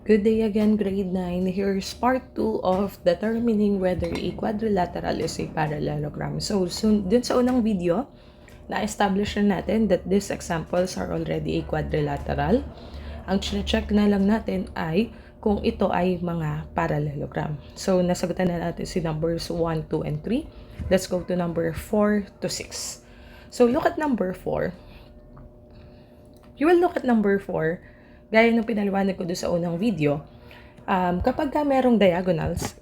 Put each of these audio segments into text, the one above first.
Good day again, grade 9. Here's part 2 of determining whether a quadrilateral is a parallelogram. So dun sa unang video, na-establish na natin that these examples are already a quadrilateral. Ang check na lang natin ay kung ito ay mga parallelogram. So nasagutan na natin si numbers 1, 2, and 3. Let's go to number 4 to 6. So look at number 4. You will look at number 4. Gaya ng pinaliwanag ko doon sa unang video, kapag merong diagonals,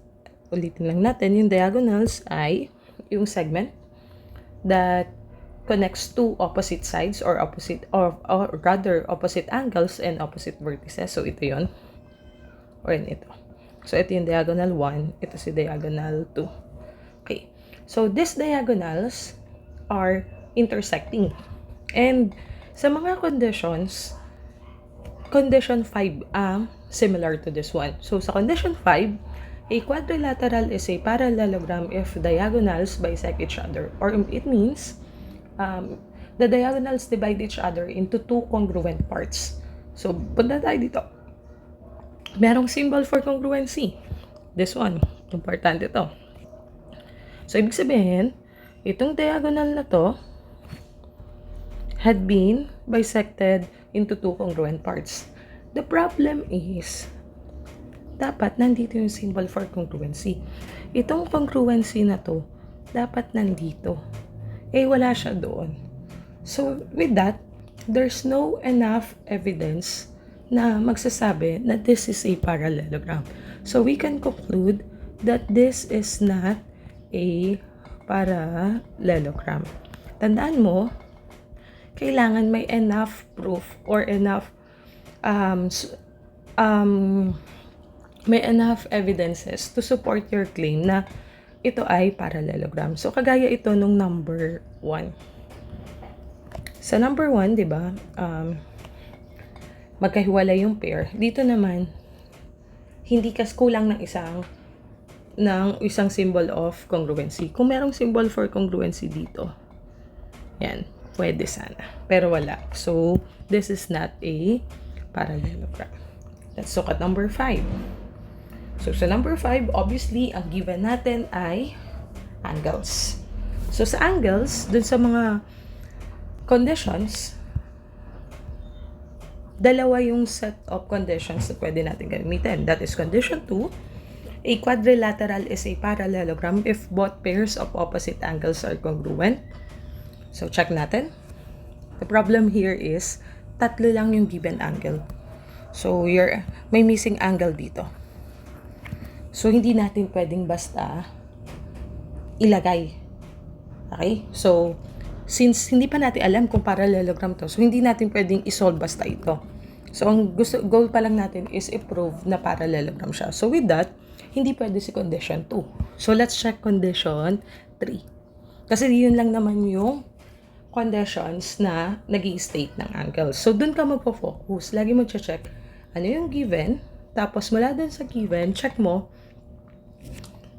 ulitin lang natin, yung diagonals ay yung segment that connects two opposite sides or rather opposite angles and opposite vertices. So ito yon or ito. So ito yung diagonal 1, ito si diagonal 2. Okay. So these diagonals are intersecting. And sa mga conditions, condition 5 similar to this one. So sa condition 5, a quadrilateral is a parallelogram if diagonals bisect each other, or it means the diagonals divide each other into two congruent parts. So punta tayo dito. Merong symbol for congruency. This one, importante to. So ibig sabihin, itong diagonal na to had been bisected into two congruent parts. The problem is, dapat nandito yung symbol for congruency. Itong congruency na to, dapat nandito. Eh, wala siya doon. So, with that, there's no enough evidence na magsasabi na this is a parallelogram. So, we can conclude that this is not a parallelogram. Tandaan mo, kailangan may enough proof or enough may enough evidences to support your claim na ito ay parallelogram. So kagaya ito nung number 1. Sa number 1, 'di ba? Magkahiwalay yung pair. Dito naman hindi kulang ng isang symbol of congruency. Kung merong symbol for congruency dito, yan, pwede sana. Pero wala. So, this is not a parallelogram. Let's look at number 5. So, sa number 5, obviously, ang given natin ay angles. So, sa angles, dun sa mga conditions, dalawa yung set of conditions na pwede natin gamitin. That is condition 2. A quadrilateral is a parallelogram if both pairs of opposite angles are congruent. So, check natin. The problem here is, tatlo lang yung given angle. So, may missing angle dito. So, hindi natin pwedeng basta ilagay. Okay? So, since hindi pa natin alam kung parallelogram to, so hindi natin pwedeng isolve basta ito. So, ang goal pa lang natin is i-prove na parallelogram siya. So, with that, hindi pwede si condition 2. So, let's check condition 3. Kasi yun lang naman yung conditions na nag-i-state ng angle. So, dun ka magpo-focus. Lagi mo check ano yung given. Tapos, mula dun sa given, check mo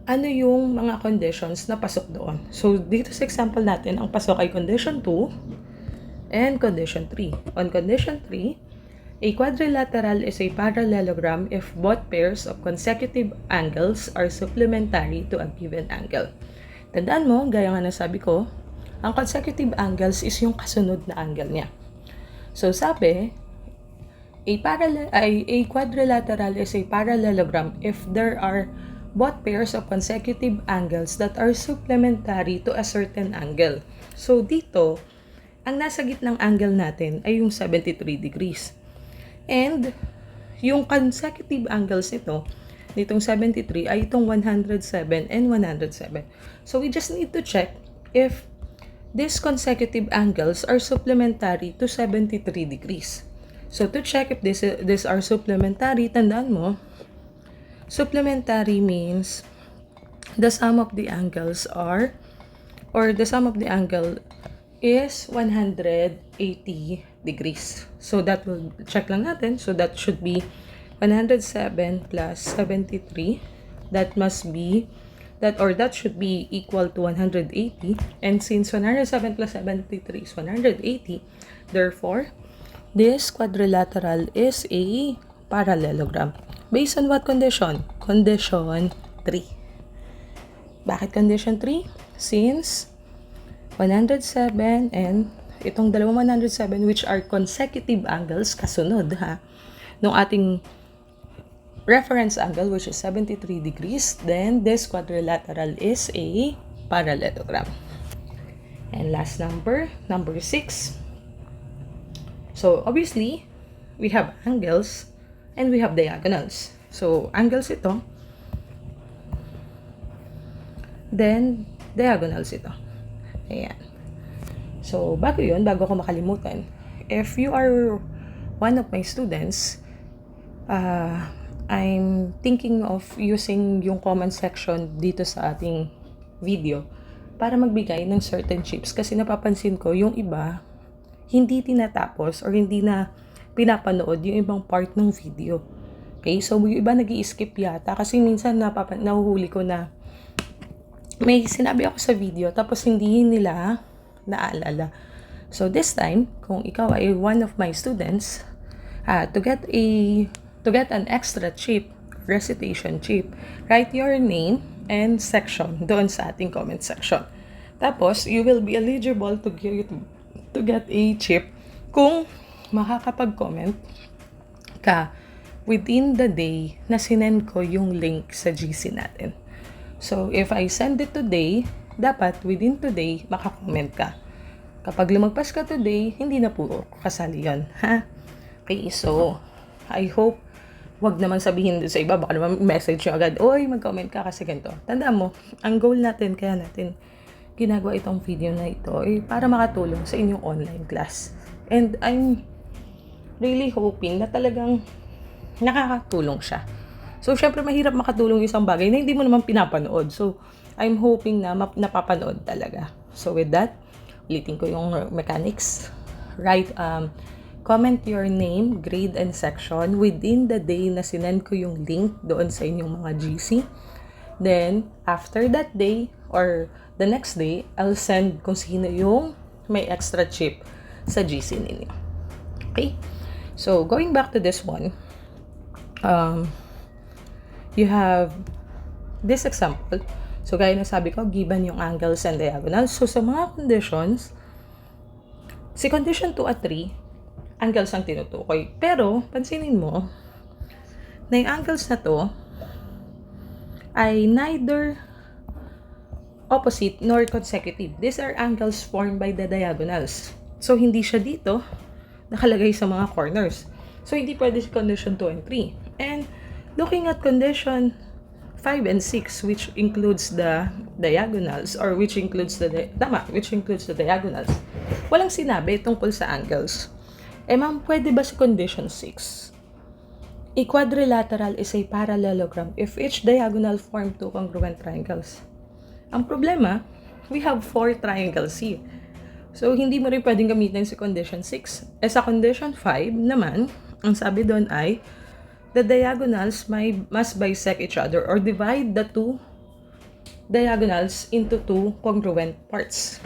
ano yung mga conditions na pasok doon. So, dito sa example natin, ang pasok ay condition 2 and condition 3. On condition 3, a quadrilateral is a parallelogram if both pairs of consecutive angles are supplementary to a given angle. Tandaan mo, gaya nga nasabi ko, ang consecutive angles is yung kasunod na angle niya. So, sabi, a quadrilateral is a parallelogram if there are both pairs of consecutive angles that are supplementary to a certain angle. So, dito, ang nasa gitnang angle natin ay yung 73 degrees. And, yung consecutive angles nitong 73 ay itong 107 and 107. So, we just need to check if these consecutive angles are supplementary to 73 degrees. So, to check if these are supplementary, tandaan mo, supplementary means the sum of the angles is 180 degrees. So, that will, check lang natin. So, that should be 107 plus 73. That should be equal to 180. And since 107 plus 73 is 180, therefore, this quadrilateral is a parallelogram. Based on what condition? Condition 3. Bakit condition 3? Since 107 and itong dalawang 107 which are consecutive angles kasunod nung ating reference angle which is 73 degrees, then this quadrilateral is a parallelogram. And last number 6. So obviously, we have angles and we have diagonals. So angles ito, then diagonals ito. Ayan. So bago ko makalimutan, if you are one of my students, I'm thinking of using yung comment section dito sa ating video para magbigay ng certain chips kasi napapansin ko yung iba hindi tinatapos or hindi na pinapanood yung ibang part ng video. Okay? So yung iba nag-i-skip yata kasi minsan nahuhuli ko na may sinabi ako sa video tapos hindi nila naalala. So this time, kung ikaw ay one of my students, to get an extra chip, recitation chip, write your name and section doon sa ating comment section. Tapos, you will be eligible to get a chip kung makakapag-comment ka within the day na sinend ko yung link sa GC natin. So, if I send it today, dapat within today, makakomment ka. Kapag lumagpas ka today, hindi na puro kasali yun. Okay, so, I hope wag naman sabihin sa iba, baka naman message nyo agad, oy, mag-comment ka kasi ganito. Tandaan mo, ang goal natin, kaya natin ginagawa itong video na ito, ay para makatulong sa inyong online class. And I'm really hoping na talagang nakakatulong siya. So, syempre, mahirap makatulong isang bagay na hindi mo naman pinapanood. So, I'm hoping na napapanood talaga. So, with that, ulitin ko yung mechanics. Comment your name, grade, and section within the day na sinend ko yung link doon sa inyong mga GC. Then, after that day, or the next day, I'll send kung sino yung may extra chip sa GC ninyo. Okay? So, going back to this one, you have this example. So, gaya na sabi ko, given yung angles and diagonals. So, sa mga conditions, si condition 2 at 3, angles ang tinutukoy. Pero, pansinin mo, na yung angles na to ay neither opposite nor consecutive. These are angles formed by the diagonals. So, hindi siya dito nakalagay sa mga corners. So, hindi pwede si condition 2 and 3. And, looking at condition 5 and 6, which includes the diagonals, or which includes the diagonals, walang sinabi tungkol sa angles. Ma'am, pwede ba sa condition 6? A quadrilateral is a parallelogram if each diagonal form two congruent triangles. Ang problema, we have 4 triangles here. So, hindi mo rin pwedeng gamitin sa condition 6. Sa condition 5 naman, ang sabi doon ay, the diagonals must bisect each other or divide the two diagonals into 2 congruent parts.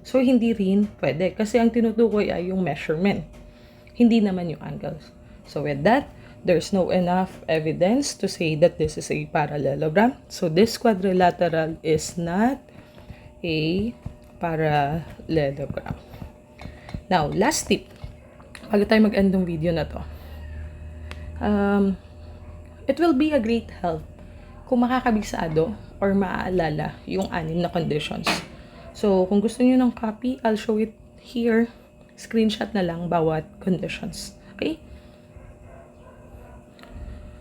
So, hindi rin pwede kasi ang tinutukoy ay yung measurement. Hindi naman yung angles. So, with that, there's no enough evidence to say that this is a parallelogram. So, this quadrilateral is not a parallelogram. Now, last tip. Bago tayo mag-end ng video na to. It will be a great help kung makakabisado or maaalala yung 6 na conditions. So, kung gusto niyo ng copy, I'll show it here. Screenshot na lang bawat conditions. Okay?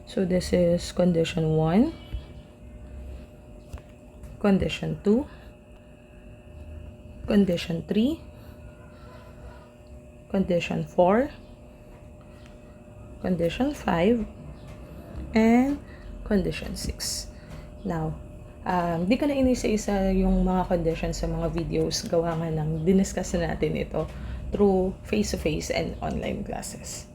So, this is condition 1, condition 2, condition 3, condition 4, condition 5, and condition 6. Now, di ko na inisa-isa yung mga conditions sa mga videos. Gawa nga ng diniscuss na natin ito through face-to-face and online classes.